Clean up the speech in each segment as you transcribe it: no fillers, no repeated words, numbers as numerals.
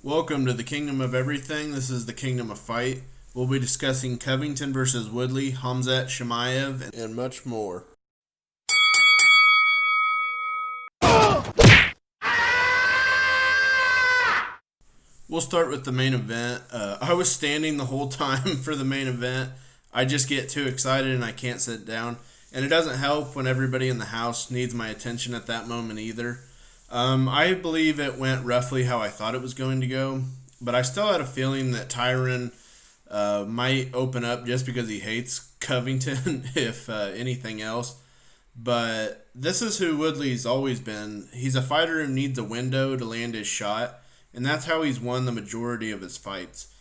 Welcome to the Kingdom of Everything. This is the Kingdom of Fight. We'll be discussing Covington versus Woodley, Khamzat Chimaev, and much more. We'll start with the main event. I was standing the whole time for the main event. I just get too excited and I can't sit down. And it doesn't help when everybody in the house needs my attention at that moment either. I believe it went roughly how I thought it was going to go, but I still had a feeling that Tyron might open up just because he hates Covington, if anything else. But this is who Woodley's always been. He's a fighter who needs a window to land his shot, and that's how he's won the majority of his fights.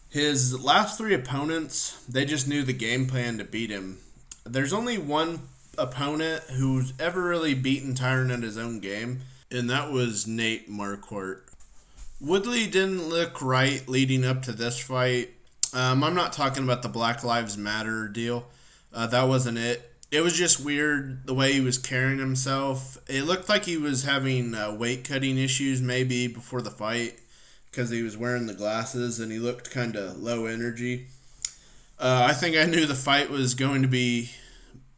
His last three opponents, they just knew the game plan to beat him. There's only one opponent who's ever really beaten Tyron at his own game, and that was Nate Marquardt. Woodley didn't look right leading up to this fight. I'm not talking about the Black Lives Matter deal. That wasn't it. It was just weird the way he was carrying himself. It looked like he was having weight cutting issues maybe before the fight because he was wearing the glasses and he looked kind of low energy. I think I knew the fight was going to be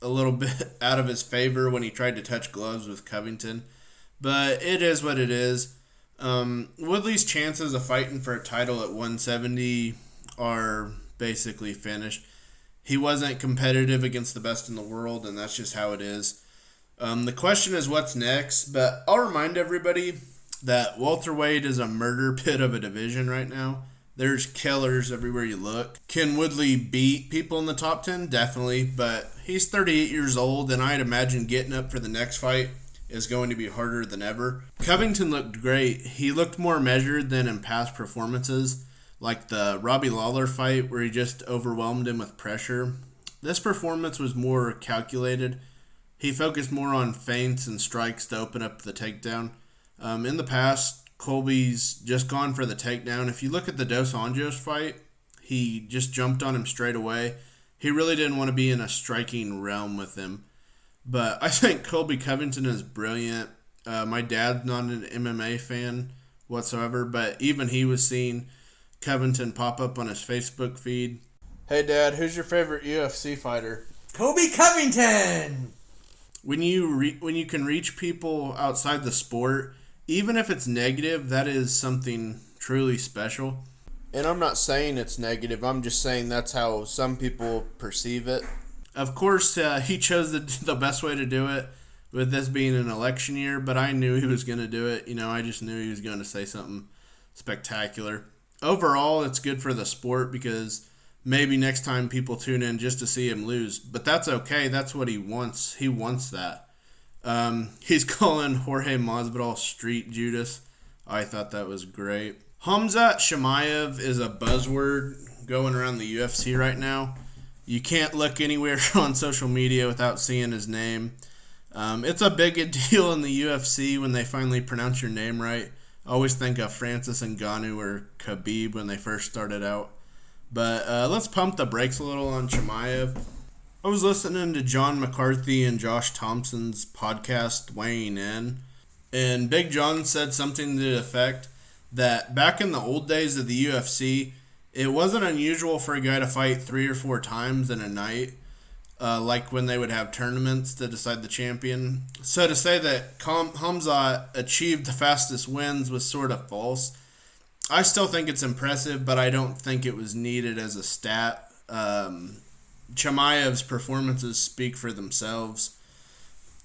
a little bit out of his favor when he tried to touch gloves with Covington. But it is what it is. Woodley's chances of fighting for a title at 170 are basically finished. He wasn't competitive against the best in the world, and that's just how it is. The question is what's next, but I'll remind everybody that welterweight is a murder pit of a division right now. There's killers everywhere you look. Can Woodley beat people in the top 10? Definitely, but he's 38 years old, and I'd imagine getting up for the next fight is going to be harder than ever. Covington looked great. He looked more measured than in past performances, like the Robbie Lawler fight where he just overwhelmed him with pressure. This performance was more calculated. He focused more on feints and strikes to open up the takedown. In the past, Colby's just gone for the takedown. If you look at the Dos Anjos fight, he just jumped on him straight away. He really didn't want to be in a striking realm with him. But I think Colby Covington is brilliant. My dad's not an MMA fan whatsoever, but even he was seeing Covington pop up on his Facebook feed. Hey, Dad, who's your favorite UFC fighter? Colby Covington! When you can reach people outside the sport, even if it's negative, that is something truly special. And I'm not saying it's negative. I'm just saying that's how some people perceive it. Of course, he chose the best way to do it, with this being an election year, but I knew he was going to do it. I just knew he was going to say something spectacular. Overall, it's good for the sport because maybe next time people tune in just to see him lose. But that's okay. That's what he wants. He wants that. He's calling Jorge Masvidal Street Judas. I thought that was great. Khamzat Chimaev is a buzzword going around the UFC right now. You can't look anywhere on social media without seeing his name. It's a big deal in the UFC when they finally pronounce your name right. I always think of Francis Ngannou or Khabib when they first started out. But let's pump the brakes a little on Chimaev. I was listening to John McCarthy and Josh Thompson's podcast weighing in, and Big John said something to the effect that back in the old days of the UFC, it wasn't unusual for a guy to fight 3 or 4 times in a night, like when they would have tournaments to decide the champion. So to say that Khamzat achieved the fastest wins was sort of false. I still think it's impressive, but I don't think it was needed as a stat. Chimaev's performances speak for themselves.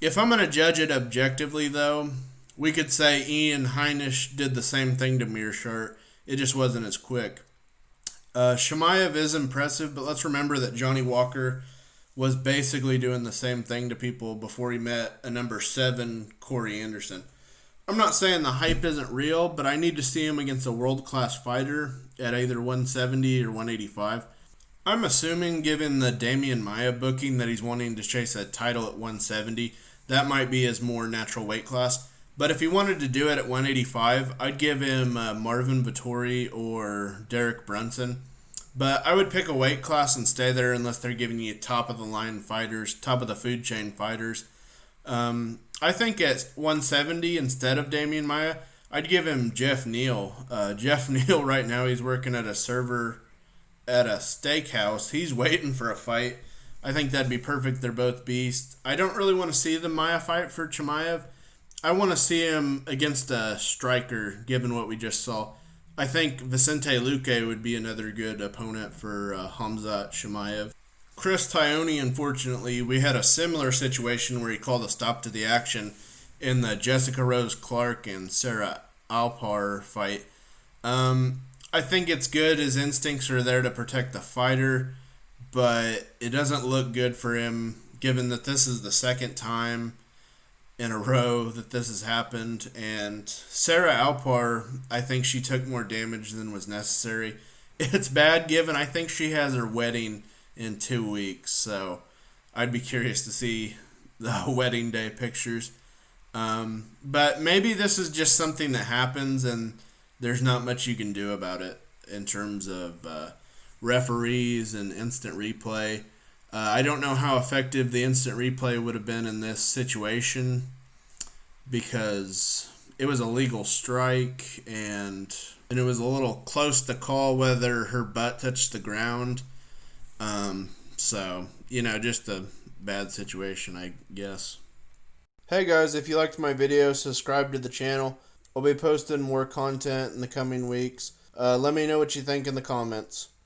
If I'm going to judge it objectively, though, we could say Ian Heinisch did the same thing to Meerschaert. It just wasn't as quick. Chimaev is impressive, but let's remember that Johnny Walker was basically doing the same thing to people before he met a number 7 Corey Anderson. I'm not saying the hype isn't real, but I need to see him against a world-class fighter at either 170 or 185. I'm assuming, given the Damian Maia booking, that he's wanting to chase a title at 170. That might be his more natural weight class. But if he wanted to do it at 185, I'd give him Marvin Vettori or Derek Brunson. But I would pick a weight class and stay there unless they're giving you top-of-the-line fighters, top-of-the-food chain fighters. I think at 170 instead of Damian Maia, I'd give him Jeff Neal. Jeff Neal right now, he's working at a server at a steakhouse. He's waiting for a fight. I think that'd be perfect. They're both beasts. I don't really want to see the Maia fight for Chimaev. I want to see him against a striker, given what we just saw. I think Vicente Luque would be another good opponent for Khamzat Chimaev. Chris Tognoni, unfortunately, we had a similar situation where he called a stop to the action in the Jessica Rose Clark and Sarah Alpar fight. I think it's good. His instincts are there to protect the fighter, but it doesn't look good for him given that this is the second time in a row that this has happened. And Sarah Alpar, I think she took more damage than was necessary. It's bad given I think she has her wedding in 2 weeks, so I'd be curious to see the wedding day pictures. But maybe this is just something that happens and there's not much you can do about it in terms of referees and instant replay. I don't know how effective the instant replay would have been in this situation because it was a legal strike and it was a little close to call whether her butt touched the ground. So, just a bad situation, I guess. Hey guys, if you liked my video, subscribe to the channel. I'll be posting more content in the coming weeks. Let me know what you think in the comments.